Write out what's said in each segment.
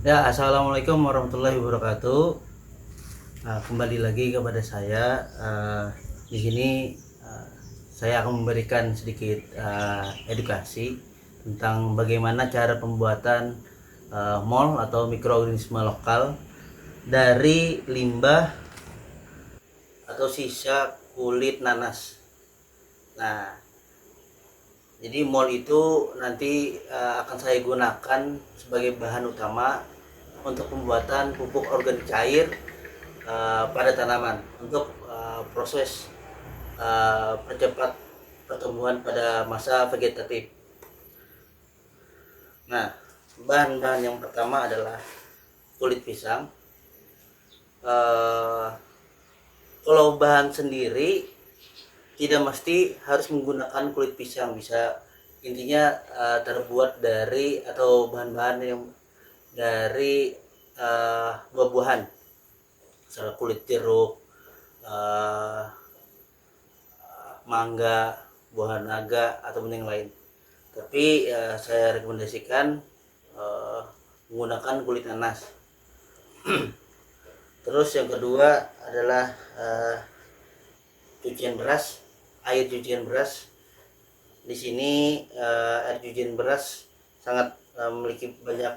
Ya, assalamualaikum warahmatullahi wabarakatuh. Kembali lagi kepada saya. Di sini uh, saya akan memberikan sedikit edukasi tentang bagaimana cara pembuatan mol atau mikroorganisme lokal dari limbah atau sisa kulit nanas. Nah, jadi mol itu nanti akan saya gunakan sebagai bahan utama untuk pembuatan pupuk organik cair pada tanaman untuk proses percepat pertumbuhan pada masa vegetatif. Nah, bahan-bahan yang pertama adalah kulit pisang. Uh, Kalau bahan sendiri tidak mesti harus menggunakan kulit pisang, bisa intinya terbuat dari atau bahan-bahan yang dari buah-buahan, misalnya kulit jeruk, uh, mangga, buah naga atau yang lain. Tapi saya rekomendasikan menggunakan kulit nanas. Terus yang kedua adalah cucian beras, air cucian beras. Di sini air cucian beras sangat memiliki banyak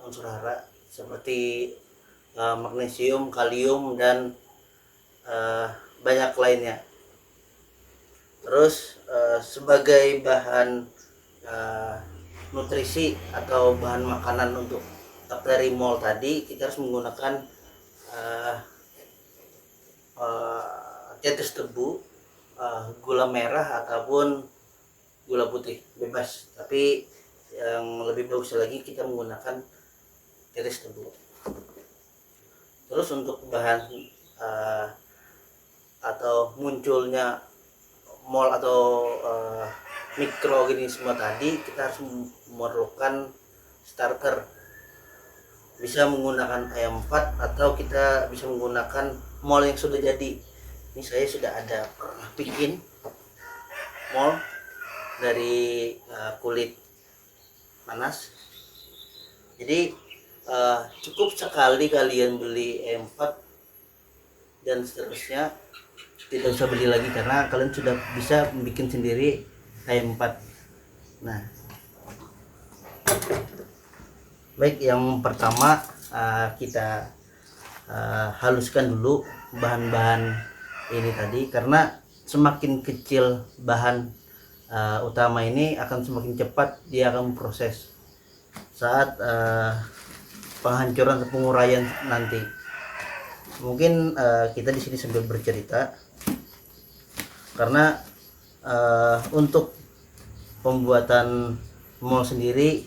unsur hara seperti magnesium, kalium dan banyak lainnya. Terus sebagai bahan nutrisi atau bahan makanan untuk bakteri mol tadi, kita harus menggunakan uh, tetes tebu, gula merah ataupun gula putih bebas. Tapi yang lebih bagus lagi kita menggunakan tetes tebu. Terus untuk bahan atau munculnya mol atau mikroorganisme tadi, kita harus memerlukan starter. Bisa menggunakan ayam 4 atau kita bisa menggunakan mol yang sudah jadi. Ini saya sudah ada pernah bikin mol dari kulit nanas. Jadi cukup sekali kalian beli ayam 4 dan seterusnya, tidak usah beli lagi karena kalian sudah bisa bikin sendiri ayam 4. Nah, baik, yang pertama kita haluskan dulu bahan-bahan ini tadi, karena semakin kecil bahan utama ini akan semakin cepat dia akan proses saat penghancuran atau penguraian nanti. Mungkin kita di sini sambil bercerita karena untuk pembuatan mol sendiri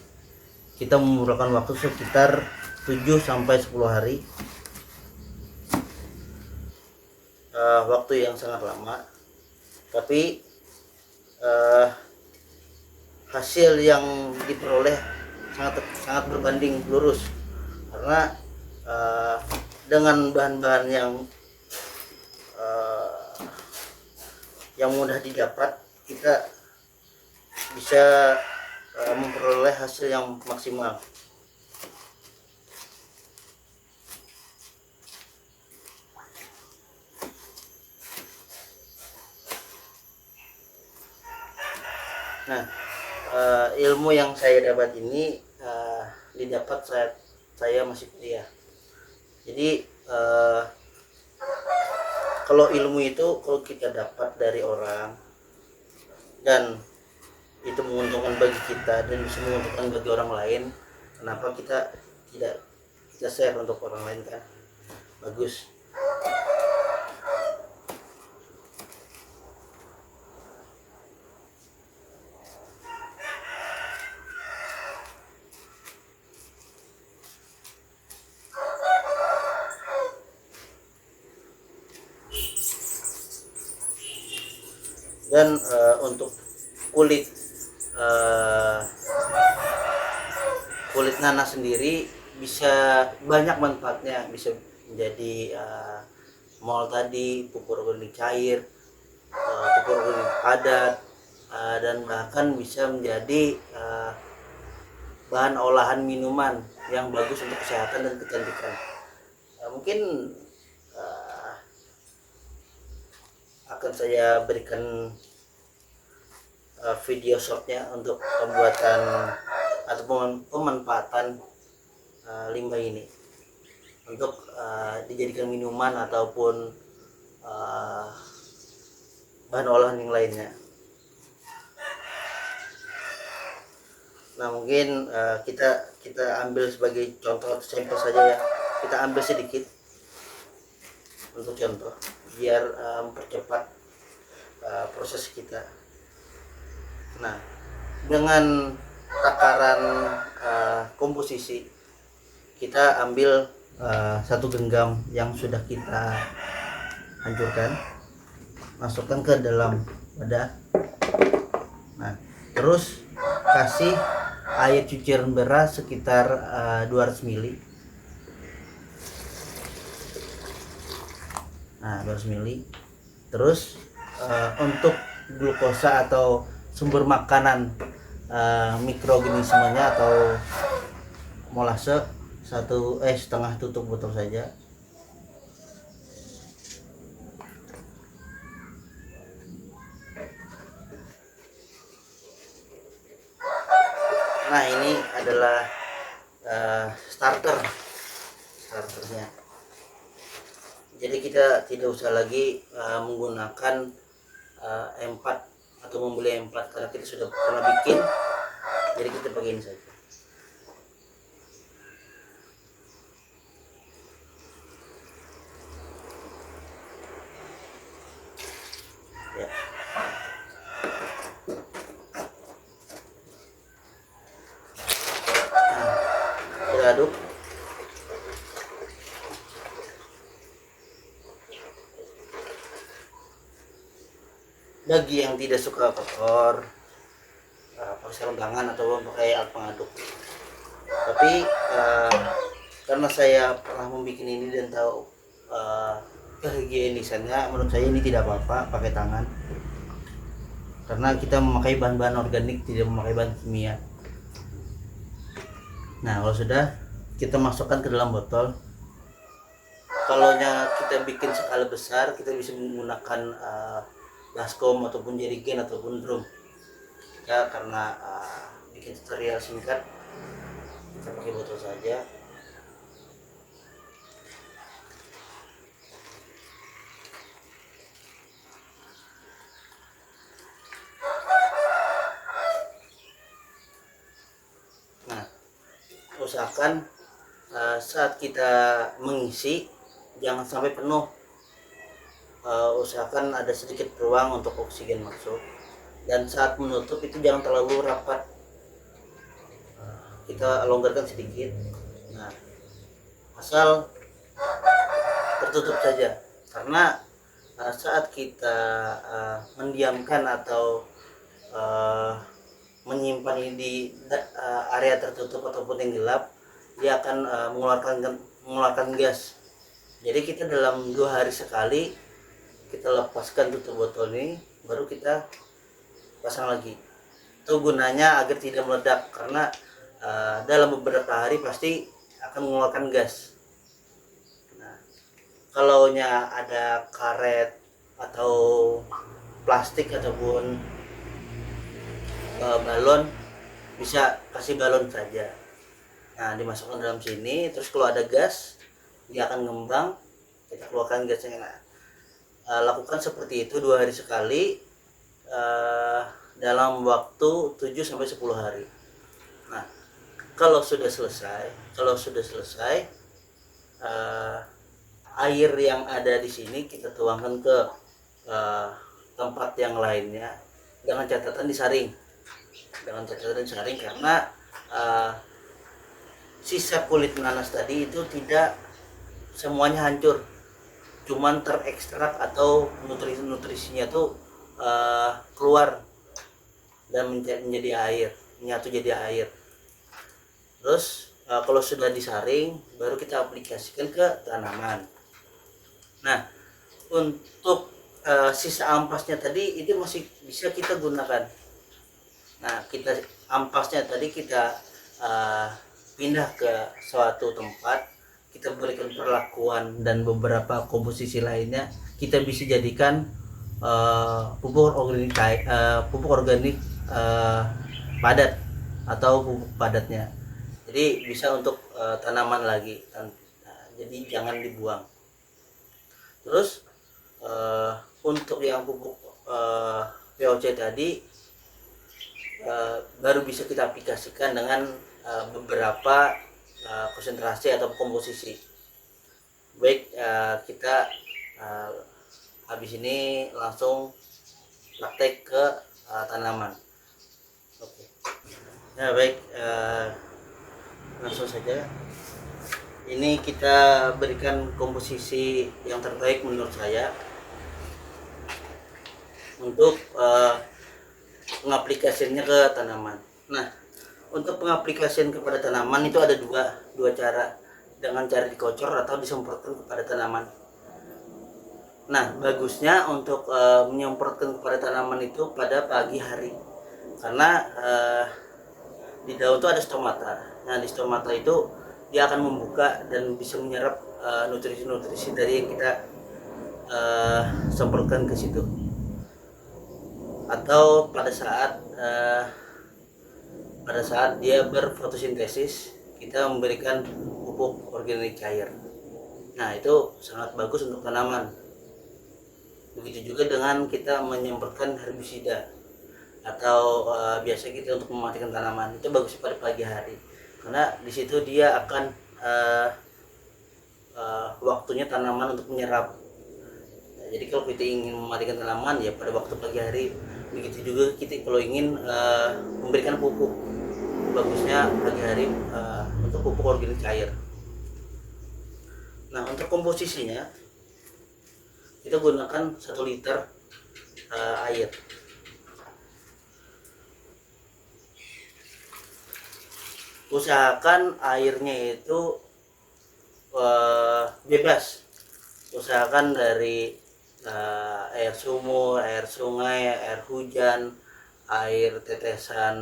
kita memerlukan waktu sekitar 7 sampai 10 hari. Waktu yang sangat lama, tapi hasil yang diperoleh sangat sangat berbanding lurus karena dengan bahan-bahan yang mudah didapat, kita bisa memperoleh hasil yang maksimal. Nah, ilmu yang saya dapat ini didapat saat saya masih kuliah. Jadi kalau ilmu itu kalau kita dapat dari orang dan itu menguntungkan bagi kita dan bisa menguntungkan bagi orang lain, kenapa kita tidak kita share untuk orang lain, kan bagus. Dan untuk kulit kulit nanas sendiri bisa banyak manfaatnya, bisa menjadi mol tadi, pupuk organik cair, pupuk organik padat, dan bahkan bisa menjadi bahan olahan minuman yang bagus untuk kesehatan dan kecantikan. Mungkin akan saya berikan video shotnya untuk pembuatan atau pemanfaatan limbah ini untuk dijadikan minuman ataupun bahan olahan yang lainnya. Nah, mungkin kita ambil sebagai contoh sampel saja ya. Kita ambil sedikit untuk contoh biar mempercepat proses kita. Nah, dengan takaran komposisi kita ambil 1 genggam yang sudah kita hancurkan, masukkan ke dalam wadah. Nah, terus kasih air cucian beras sekitar 200 ml. Nah, 200 ml. Terus untuk glukosa atau sumber makanan mikroorganismenya atau molase setengah tutup botol saja. Nah, ini adalah starternya. Jadi kita tidak usah lagi menggunakan M4 atau membeli M4 karena kita sudah pernah bikin. Jadi kita pakai ini saja. Ya. Nah, kita aduk. Bagi yang tidak suka kotor, pakai sarung tangan atau pakai alat pengaduk. Tapi karena saya pernah membuat ini dan tahu kehigienisannya, menurut saya ini tidak apa-apa pakai tangan. Karena kita memakai bahan-bahan organik, tidak memakai bahan kimia. Nah, kalau sudah, kita masukkan ke dalam botol. Kalau kita bikin skala besar, kita bisa menggunakan baskom ataupun jerigen ataupun drum. Ya, karena bikin tutorial singkat, kita pakai botol saja. Nah, usahakan saat kita mengisi jangan sampai penuh. Usahakan ada sedikit ruang untuk oksigen masuk, dan saat menutup itu jangan terlalu rapat, kita longgarkan sedikit. Nah, asal tertutup saja, karena saat kita mendiamkan atau menyimpan ini di area tertutup ataupun yang gelap, dia akan mengeluarkan gas. Jadi kita dalam 2 hari sekali kita lepaskan tutup botol ini, baru kita pasang lagi. Itu gunanya agar tidak meledak, karena dalam beberapa hari pasti akan mengeluarkan gas. Nah, kalau ada karet atau plastik ataupun balon, bisa kasih balon saja. Nah, dimasukkan dalam sini, terus kalau ada gas dia akan ngembang, kita keluarkan gasnya. Nah, lakukan seperti itu 2 hari sekali dalam waktu 7-10 hari. Nah, kalau sudah selesai air yang ada di sini kita tuangkan ke tempat yang lainnya dengan catatan disaring. Karena sisa kulit nanas tadi itu tidak semuanya hancur, cuman terekstrak atau nutrisinya tuh keluar dan menjadi air, menyatu jadi air. Terus kalau sudah disaring, baru kita aplikasikan ke tanaman. Nah, untuk sisa ampasnya tadi itu masih bisa kita gunakan. Nah, ampasnya tadi kita pindah ke suatu tempat, kita berikan perlakuan dan beberapa komposisi lainnya, kita bisa jadikan pupuk organik padat atau pupuk padatnya. Jadi bisa untuk tanaman lagi. Jadi jangan dibuang. Terus untuk yang pupuk POC tadi baru bisa kita aplikasikan dengan beberapa konsentrasi atau komposisi. Baik, kita habis ini langsung praktek ke tanaman. Oke. Ya baik, langsung saja. Ini kita berikan komposisi yang terbaik menurut saya untuk pengaplikasiannya ke tanaman. Nah, untuk pengaplikasian kepada tanaman itu ada dua cara, dengan cara dikocor atau disemprotkan kepada tanaman. Nah, bagusnya untuk menyemprotkan kepada tanaman itu pada pagi hari, karena di daun itu ada stomata. Nah, di stomata itu dia akan membuka dan bisa menyerap nutrisi-nutrisi dari yang kita semprotkan ke situ. Atau pada saat dia berfotosintesis, kita memberikan pupuk organik cair. Nah, itu sangat bagus untuk tanaman. Begitu juga dengan kita menyemprotkan herbisida atau biasa kita untuk mematikan tanaman, itu bagus pada pagi hari, karena di situ dia akan waktunya tanaman untuk menyerap. Nah, jadi kalau kita ingin mematikan tanaman ya pada waktu pagi hari. Begitu juga kita kalau ingin memberikan pupuk, bagusnya pagi hari untuk pupuk organik cair. Nah, untuk komposisinya kita gunakan 1 liter air. Usahakan airnya itu bebas. Usahakan dari air sumur, air sungai, air hujan, air tetesan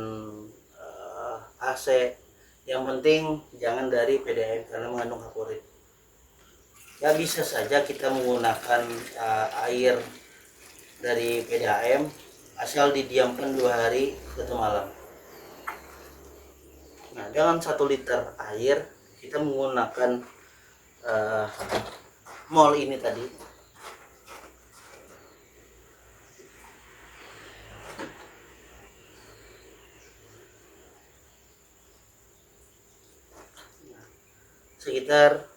AC. Yang penting jangan dari PDAM karena mengandung halorit. Ya, bisa saja kita menggunakan air dari PDAM asal didiamkan 2 hari 1 malam. Nah, dengan 1 liter air kita menggunakan mol ini tadi. Sekitar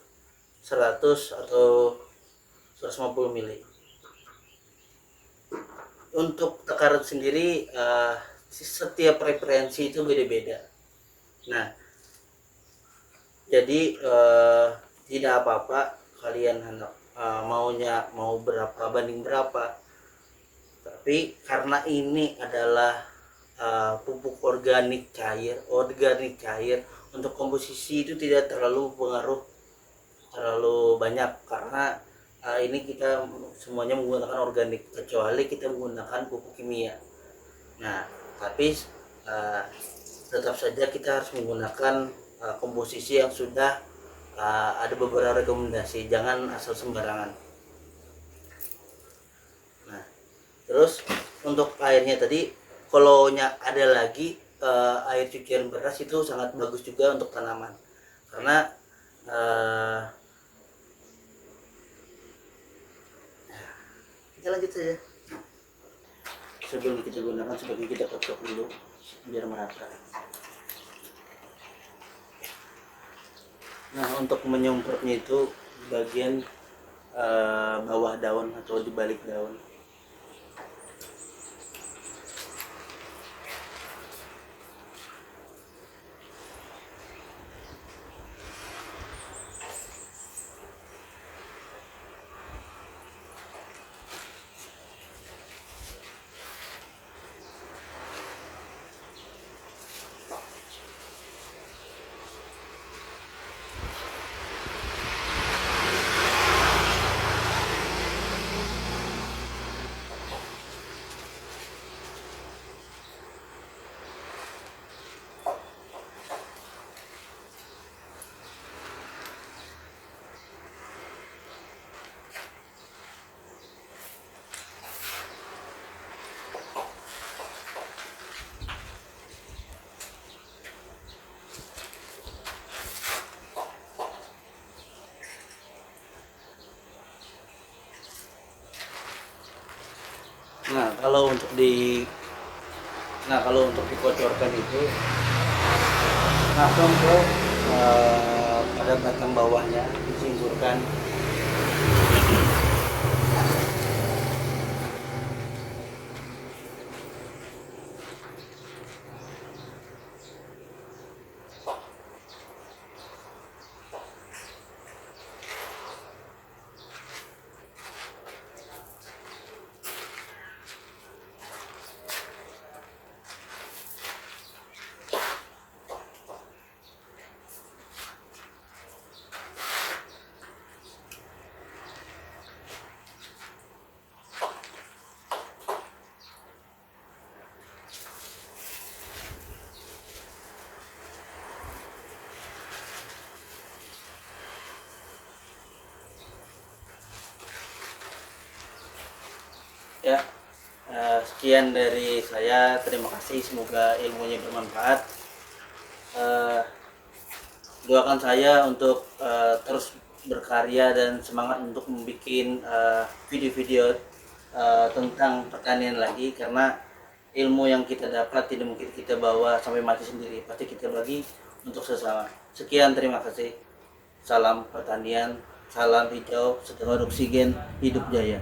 100 atau 150 mili. Untuk takaran sendiri setiap referensi itu beda-beda. Nah, jadi tidak apa-apa kalian hendak mau berapa banding berapa, tapi karena ini adalah pupuk organik cair, untuk komposisi itu tidak terlalu banyak, karena ini kita semuanya menggunakan organik kecuali kita menggunakan pupuk kimia. Nah, tapi tetap saja kita harus menggunakan komposisi yang sudah ada beberapa rekomendasi, jangan asal sembarangan. Nah, terus untuk airnya tadi, kalau ada lagi air cucian beras itu sangat bagus juga untuk tanaman, karena kita lanjut saja. Sebelum kita gunakan, sebaiknya kita kocok dulu biar merata. Nah, untuk menyemprotnya itu bagian bawah daun atau di balik daun. kalau untuk di kalau untuk dikocorkan itu langsung ke pada batang bawahnya disimburkan. Ya, sekian dari saya. Terima kasih, semoga ilmunya bermanfaat. Doakan saya untuk terus berkarya dan semangat untuk membuat video-video tentang pertanian lagi, karena ilmu yang kita dapat tidak mungkin kita bawa sampai mati sendiri, pasti kita bagi untuk sesama. Sekian, terima kasih. Salam pertanian, salam hijau, setelah oksigen, hidup jaya.